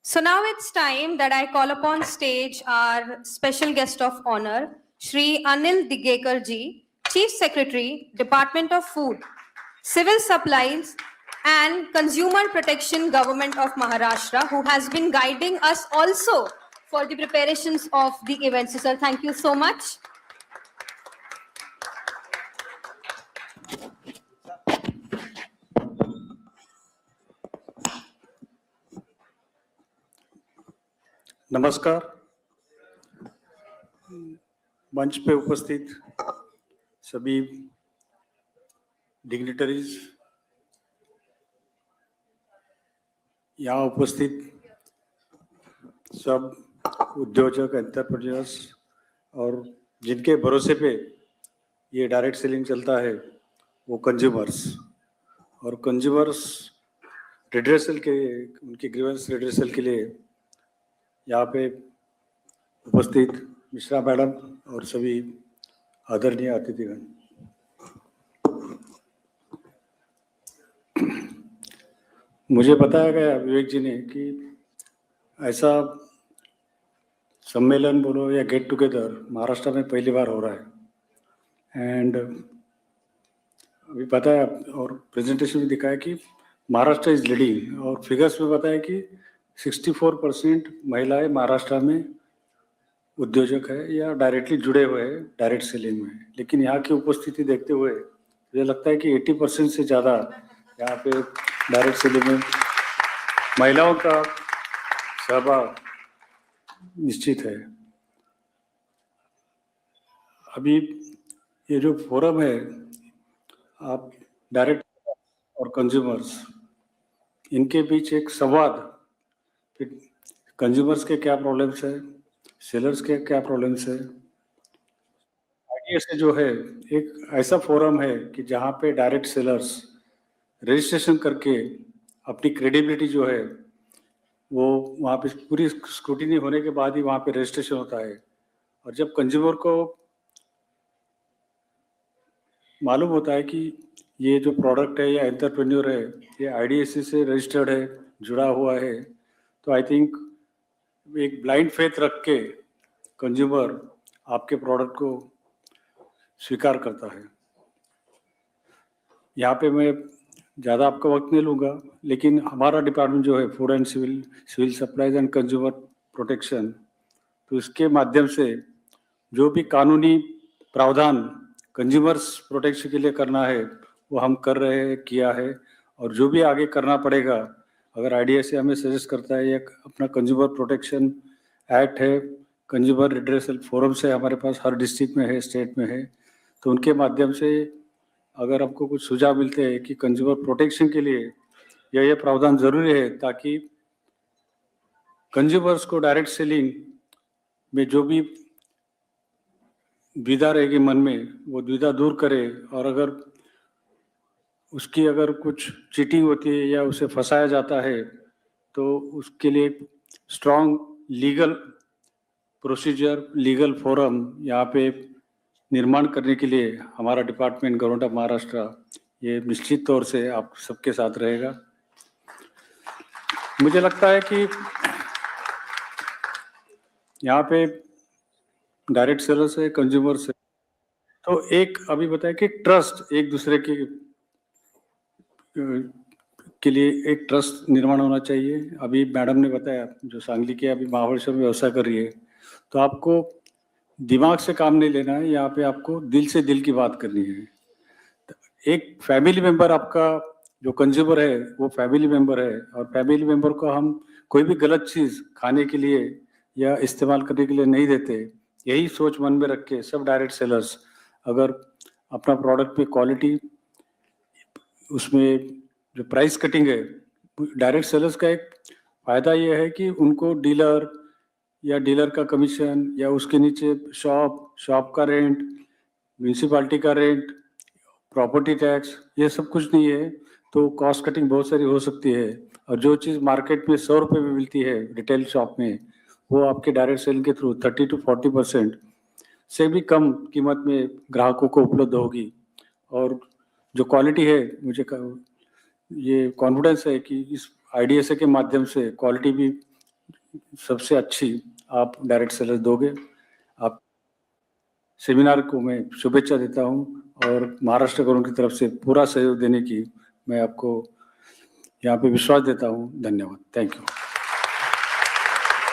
So now it's time that I call upon stage our special guest of honor, Shri Anil Digekar ji, Chief Secretary, Department of Food, Civil Supplies and Consumer Protection, Government of Maharashtra, who has been guiding us also for the preparations of the event. So, sir, thank you so much. नमस्कार। मंच पे उपस्थित सभी dignitaries, यहाँ उपस्थित सब उद्योजक, entrepreneurs और जिनके भरोसे पे ये डायरेक्ट सेलिंग चलता है वो कंज्यूमर्स और कंज्यूमर्स रिड्रेसल के उनके ग्रीवेंस रिड्रेसल के लिए यहाँ पे उपस्थित मिश्रा मैडम और सभी आदरणीय अतिथिगण, मुझे बताया गया विवेक जी ने कि ऐसा सम्मेलन बोलो या गेट टुगेदर महाराष्ट्र में पहली बार हो रहा है। एंड अभी बताया और प्रेजेंटेशन में दिखाया कि महाराष्ट्र इज लीडिंग और फिगर्स में बताया कि 64% महिलाएं महाराष्ट्र में उद्योजक है या डायरेक्टली जुड़े हुए हैं डायरेक्ट सेलिंग में। लेकिन यहाँ की उपस्थिति देखते हुए मुझे लगता है कि 80% से ज़्यादा यहाँ पे डायरेक्ट सेलिंग में महिलाओं का सहभाग निश्चित है। अभी ये जो फोरम है, आप डायरेक्ट और कंज्यूमर्स इनके बीच एक संवाद, कंज्यूमर्स के क्या प्रॉब्लम्स है, सेलर्स के क्या प्रॉब्लम्स है, आइडिया से जो है एक ऐसा फोरम है कि जहाँ पे डायरेक्ट सेलर्स रजिस्ट्रेशन करके अपनी क्रेडिबिलिटी जो है वो वहाँ पे पूरी स्क्रूटिनी होने के बाद ही वहाँ पे रजिस्ट्रेशन होता है। और जब कंज्यूमर को मालूम होता है कि ये जो प्रोडक्ट है या एंटरप्रेन्योर है ये IDSC से रजिस्टर्ड है, जुड़ा हुआ है, तो आई थिंक एक ब्लाइंड फेथ रख के कंज्यूमर आपके प्रोडक्ट को स्वीकार करता है। यहाँ पे मैं ज़्यादा आपका वक्त नहीं लूँगा, लेकिन हमारा डिपार्टमेंट जो है food and civil supplies and consumer protection, तो इसके माध्यम से जो भी कानूनी प्रावधान कंज्यूमर्स प्रोटेक्शन के लिए करना है वो हम कर रहे हैं, किया है। और जो भी आगे करना पड़ेगा, अगर IDSC हमें सजेस्ट करता है, एक अपना कंज्यूमर प्रोटेक्शन एक्ट है, कंज्यूमर रिड्रेसल फोरम्स है हमारे पास, हर डिस्ट्रिक्ट में है, स्टेट में है, तो उनके माध्यम से अगर आपको कुछ सुझाव मिलते हैं कि कंज्यूमर प्रोटेक्शन के लिए यह प्रावधान जरूरी है ताकि कंज्यूमर्स को डायरेक्ट सेलिंग में जो भी द्विधा रहेगी मन में वो द्विधा दूर करे, और अगर उसकी अगर कुछ चीटिंग होती है या उसे फंसाया जाता है तो उसके लिए strong legal procedure, legal forum यहाँ पे निर्माण करने के लिए हमारा डिपार्टमेंट गवर्नमेंट ऑफ महाराष्ट्र ये निश्चित तौर से आप सबके साथ रहेगा। मुझे लगता है कि यहाँ पे डायरेक्ट सेलर से कंज्यूमर से तो एक अभी बताया कि ट्रस्ट एक दूसरे के लिए एक ट्रस्ट निर्माण होना चाहिए। अभी मैडम ने बताया जो सांगली के अभी महाबलेश्वर में व्यवसाय कर रही है, तो आपको दिमाग से काम नहीं लेना है, यहाँ पे आपको दिल से दिल की बात करनी है। एक फैमिली मेंबर आपका जो कंज्यूमर है वो फैमिली मेंबर है, और फैमिली मेंबर को हम कोई भी गलत चीज़ खाने के लिए या इस्तेमाल करने के लिए नहीं देते। यही सोच मन में रख के सब डायरेक्ट सेलर्स अगर अपना प्रोडक्ट पे क्वालिटी, उसमें जो प्राइस कटिंग है, डायरेक्ट सेलर्स का एक फ़ायदा ये है कि उनको डीलर या डीलर का कमीशन या उसके नीचे शॉप का रेंट, म्यूनसिपालिटी का रेंट, प्रॉपर्टी टैक्स, ये सब कुछ नहीं है, तो कॉस्ट कटिंग बहुत सारी हो सकती है। और जो चीज़ मार्केट में 100 रुपये में मिलती है रिटेल शॉप में, वो आपके डायरेक्ट सेलिंग के थ्रू 30 to 40% से भी कम कीमत में ग्राहकों को उपलब्ध होगी। और जो क्वालिटी है, मुझे ये कॉन्फिडेंस है कि इस IDSA के माध्यम से क्वालिटी भी सबसे अच्छी आप डायरेक्ट सेलर दोगे। आप सेमिनार को मैं शुभेच्छा देता हूँ और महाराष्ट्र गवर्नमेंट की तरफ से पूरा सहयोग देने की मैं आपको यहाँ पे विश्वास देता हूँ। धन्यवाद। Thank you.